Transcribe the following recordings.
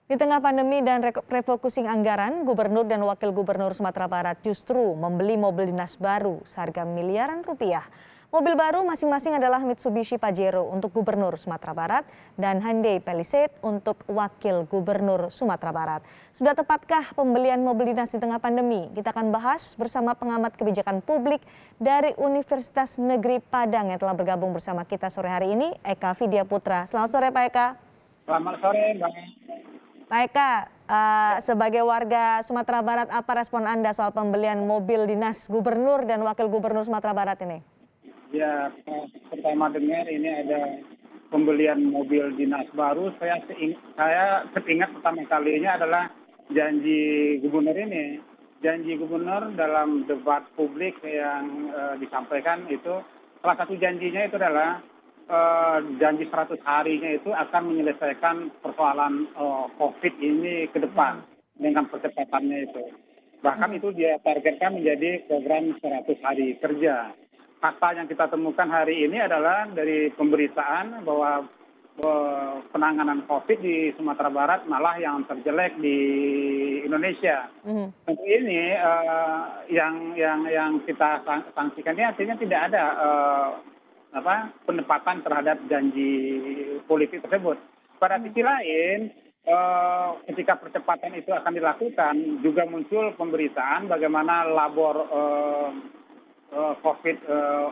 Di tengah pandemi dan refocusing anggaran, Gubernur dan Wakil Gubernur Sumatera Barat justru membeli mobil dinas baru seharga miliaran rupiah. Mobil baru masing-masing adalah Mitsubishi Pajero untuk Gubernur Sumatera Barat dan Hyundai Palisade untuk Wakil Gubernur Sumatera Barat. Sudah tepatkah pembelian mobil dinas di tengah pandemi? Kita akan bahas bersama pengamat kebijakan publik dari Universitas Negeri Padang yang telah bergabung bersama kita sore hari ini, Eka Vidya Putra. Selamat sore Pak Eka. Selamat sore, Mbak. Pak Eka, sebagai warga Sumatera Barat, apa respon Anda soal pembelian mobil dinas Gubernur dan Wakil Gubernur Sumatera Barat ini? Ya, pertama dengar ini ada pembelian mobil dinas baru. Saya teringat pertama kalinya adalah janji gubernur ini. Janji gubernur dalam debat publik yang disampaikan itu, salah satu janjinya itu adalah janji 100 harinya itu akan menyelesaikan persoalan COVID ini ke depan dengan percepatannya itu. Bahkan itu dia targetkan menjadi program 100 hari kerja. Fakta yang kita temukan hari ini adalah dari pemberitaan bahwa penanganan COVID di Sumatera Barat malah yang terjelek di Indonesia. Tentu ini yang kita sanksikan ini artinya tidak ada penepatan terhadap janji politik tersebut. Pada sisi lain, ketika percepatan itu akan dilakukan, juga muncul pemberitaan bagaimana labor COVID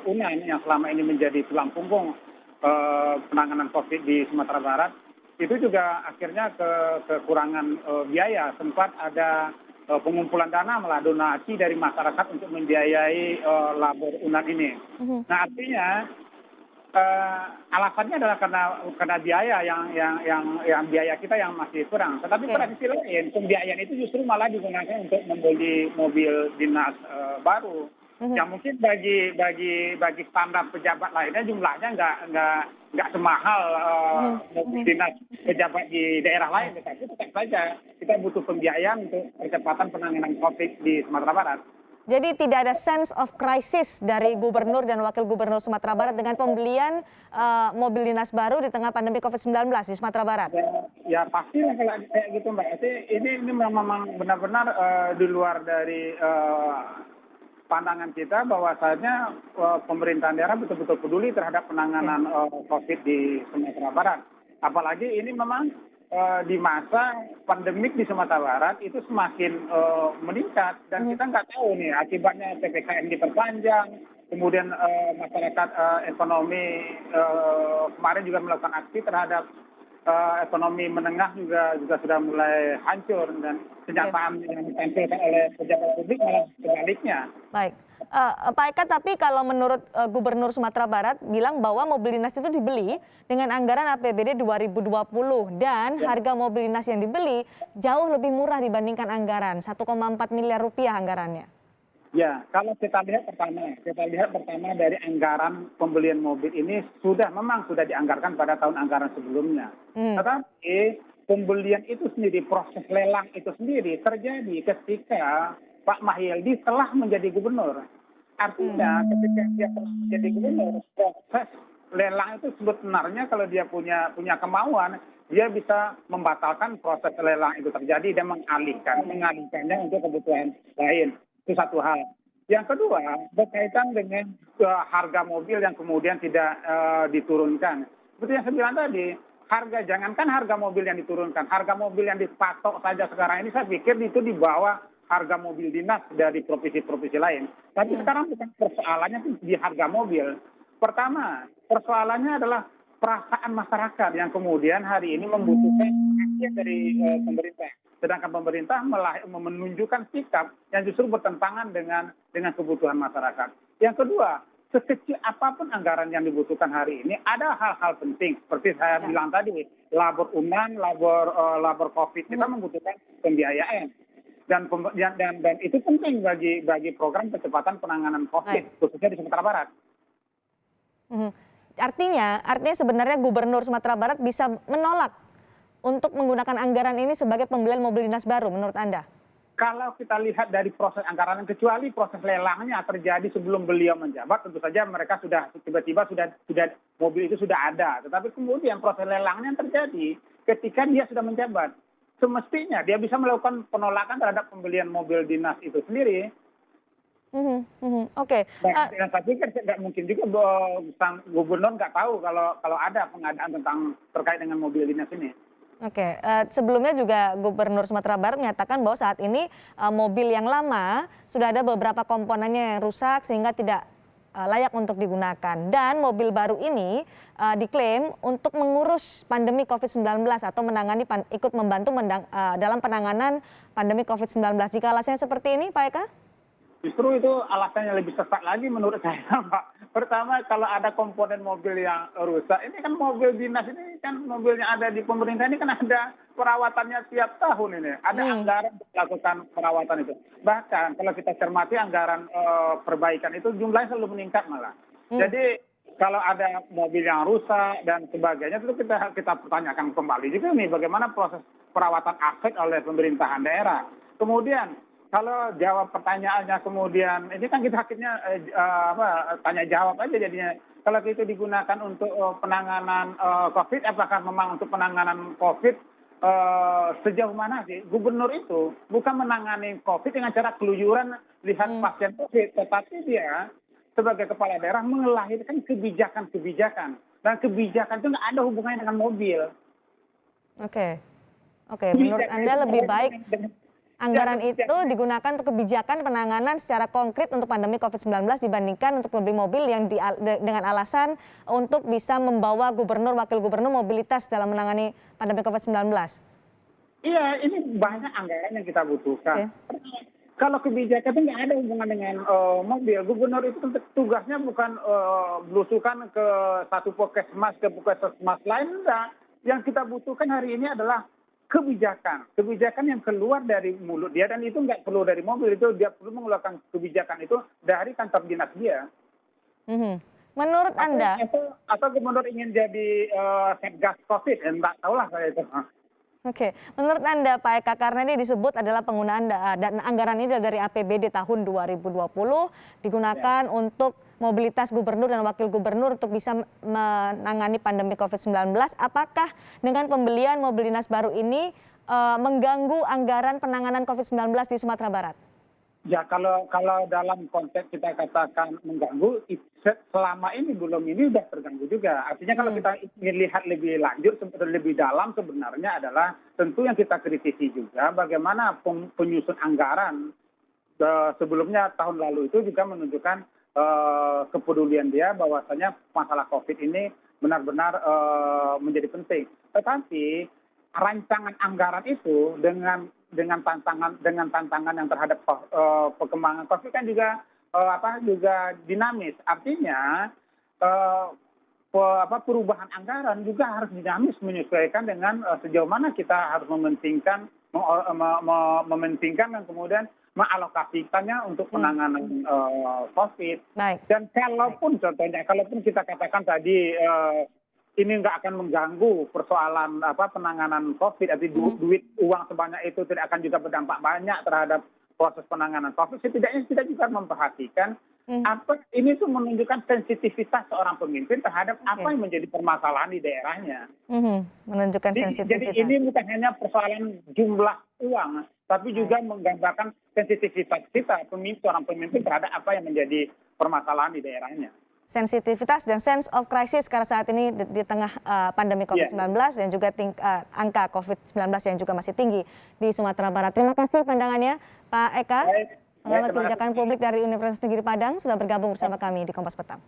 UNAN yang selama ini menjadi tulang punggung penanganan COVID di Sumatera Barat, itu juga akhirnya kekurangan biaya. Sempat ada pengumpulan dana melalui donasi dari masyarakat untuk membiayai labor UNAN ini. Nah, artinya alasannya adalah karena biaya yang biaya kita yang masih kurang. Tetapi pada sisi lain, pembiayaan itu justru malah digunakan untuk membeli mobil dinas baru. Yang mungkin bagi standar pejabat lainnya jumlahnya nggak semahal mobil dinas pejabat di daerah lain, tetapi tetap saja kita butuh pembiayaan untuk percepatan penanganan COVID di Sumatera Barat. Jadi tidak ada sense of crisis dari Gubernur dan Wakil Gubernur Sumatera Barat dengan pembelian mobil dinas baru di tengah pandemi COVID-19 di Sumatera Barat? Ya pasti lah kalau kayak gitu Mbak. Ini memang benar-benar di luar dari pandangan kita bahwasanya pemerintahan daerah betul-betul peduli terhadap penanganan COVID di Sumatera Barat. Apalagi ini memang di masa pandemik di Sumatera Barat itu semakin meningkat dan kita nggak tahu nih akibatnya PPKM diperpanjang, kemudian masyarakat ekonomi kemarin juga melakukan aksi terhadap ekonomi menengah juga sudah mulai hancur dan kenyataan yang ditampilkan oleh pejabat publik malah sebaliknya. Baik, Pak Eka, tapi kalau menurut Gubernur Sumatera Barat bilang bahwa mobil dinas itu dibeli dengan anggaran APBD 2020 dan harga mobil dinas yang dibeli jauh lebih murah dibandingkan anggaran 1,4 miliar rupiah anggarannya. Ya, kalau kita lihat pertama dari anggaran pembelian mobil ini memang sudah dianggarkan pada tahun anggaran sebelumnya. Tetapi pembelian itu sendiri, proses lelang itu sendiri terjadi ketika Pak Mahyildi telah menjadi gubernur. Artinya ketika dia telah menjadi gubernur, proses lelang itu sebenarnya kalau dia punya kemauan, dia bisa membatalkan proses lelang itu terjadi dan mengalihkannya untuk kebutuhan lain. Itu satu hal. Yang kedua, berkaitan dengan harga mobil yang kemudian tidak diturunkan. Seperti yang saya bilang tadi, jangankan harga mobil yang diturunkan, harga mobil yang dipatok saja sekarang ini saya pikir itu di bawah harga mobil dinas dari provinsi-provinsi lain. Tapi sekarang bukan persoalannya di harga mobil. Pertama, persoalannya adalah perasaan masyarakat yang kemudian hari ini membutuhkan action dari pemerintah. Sedangkan pemerintah menunjukkan sikap yang justru bertentangan dengan kebutuhan masyarakat. Yang kedua, sekecil apapun anggaran yang dibutuhkan hari ini, ada hal-hal penting. Seperti saya bilang tadi, labor UNAN, labor COVID, kita membutuhkan pembiayaan. Dan itu penting bagi program percepatan penanganan COVID, khususnya di Sumatera Barat. Artinya sebenarnya Gubernur Sumatera Barat bisa menolak untuk menggunakan anggaran ini sebagai pembelian mobil dinas baru menurut Anda? Kalau kita lihat dari proses anggaran, kecuali proses lelangnya terjadi sebelum beliau menjabat, tentu saja mereka sudah tiba-tiba sudah mobil itu sudah ada. Tetapi kemudian proses lelangnya terjadi ketika dia sudah menjabat. semestinya dia bisa melakukan penolakan terhadap pembelian mobil dinas itu sendiri. Oke. Dan saya pikir nggak mungkin juga sang gubernur nggak tahu kalau ada pengadaan terkait dengan mobil dinas ini. Oke, sebelumnya juga Gubernur Sumatera Barat menyatakan bahwa saat ini mobil yang lama sudah ada beberapa komponennya yang rusak sehingga tidak layak untuk digunakan. Dan mobil baru ini diklaim untuk mengurus pandemi COVID-19 atau ikut membantu dalam penanganan pandemi COVID-19. Jika alasannya seperti ini, Pak Eka? Justru itu alasannya lebih sesat lagi menurut saya, Pak. Pertama, kalau ada komponen mobil yang rusak, ini kan mobil dinas ini kan mobilnya ada di pemerintah ini kan ada perawatannya tiap tahun ini. Ada anggaran untuk melakukan perawatan itu. Bahkan kalau kita cermati anggaran perbaikan itu jumlahnya selalu meningkat malah. Jadi kalau ada mobil yang rusak dan sebagainya itu kita pertanyakan kembali juga nih bagaimana proses perawatan aset oleh pemerintahan daerah. Kemudian kalau jawab pertanyaannya kemudian ini kan kita akhirnya tanya jawab aja jadinya. Kalau itu digunakan untuk penanganan COVID, apakah memang untuk penanganan COVID sejauh mana sih? Gubernur itu bukan menangani COVID dengan cara keluyuran lihat pasien COVID, tetapi dia sebagai kepala daerah melahirkan kebijakan-kebijakan. Dan kebijakan itu nggak ada hubungannya dengan mobil. Oke, menurut Anda lebih baik anggaran itu digunakan untuk kebijakan penanganan secara konkret untuk pandemi COVID-19 dibandingkan untuk membeli mobil yang dengan alasan untuk bisa membawa gubernur, wakil gubernur mobilitas dalam menangani pandemi COVID-19. Iya, ini banyak anggaran yang kita butuhkan. Kalau kebijakan itu nggak ada hubungan dengan mobil. Gubernur itu tugasnya bukan belusukan ke satu puskesmas ke puskesmas lain, enggak. Yang kita butuhkan hari ini adalah kebijakan yang keluar dari mulut dia, dan itu nggak perlu dari mobil, itu dia perlu mengeluarkan kebijakan itu dari kantor dinas dia. Menurut Anda? Atau gubernur ingin jadi satgas COVID, nggak tahu lah saya itu. Oke, menurut Anda Pak Eka, karena ini disebut adalah penggunaan dan anggaran ini dari APBD tahun 2020 digunakan untuk mobilitas gubernur dan wakil gubernur untuk bisa menangani pandemi COVID-19, apakah dengan pembelian mobil dinas baru ini mengganggu anggaran penanganan COVID-19 di Sumatera Barat? Ya, kalau dalam konteks kita katakan mengganggu, selama ini belum ini sudah terganggu juga. Artinya kalau kita ingin lihat lebih lanjut, lebih dalam sebenarnya adalah tentu yang kita kritisi juga bagaimana penyusun anggaran sebelumnya tahun lalu itu juga menunjukkan kepedulian dia bahwasanya masalah COVID ini benar-benar menjadi penting. Tetapi rancangan anggaran itu dengan tantangan yang terhadap perkembangan COVID kan juga juga dinamis. Artinya perubahan anggaran juga harus dinamis menyesuaikan dengan sejauh mana kita harus mementingkan dan kemudian mengalokasikannya untuk penanganan COVID. Baik. Dan kalaupun kita katakan tadi ini nggak akan mengganggu persoalan penanganan COVID, atau uang sebanyak itu tidak akan juga berdampak banyak terhadap proses penanganan COVID. Setidaknya kita juga memperhatikan ini tuh menunjukkan sensitivitas seorang pemimpin terhadap apa yang menjadi permasalahan di daerahnya. Menunjukkan sensitivitas. Jadi ini bukan hanya persoalan jumlah uang, tapi juga menggambarkan sensitivitas kita seorang pemimpin terhadap apa yang menjadi permasalahan di daerahnya. Sensitivitas dan sense of crisis karena saat ini di tengah pandemi COVID-19 dan juga angka COVID-19 yang juga masih tinggi di Sumatera Barat. Terima kasih pandangannya Pak Eka, pengamat kebijakan publik dari Universitas Negeri Padang, sudah bergabung bersama kami di Kompas Petang.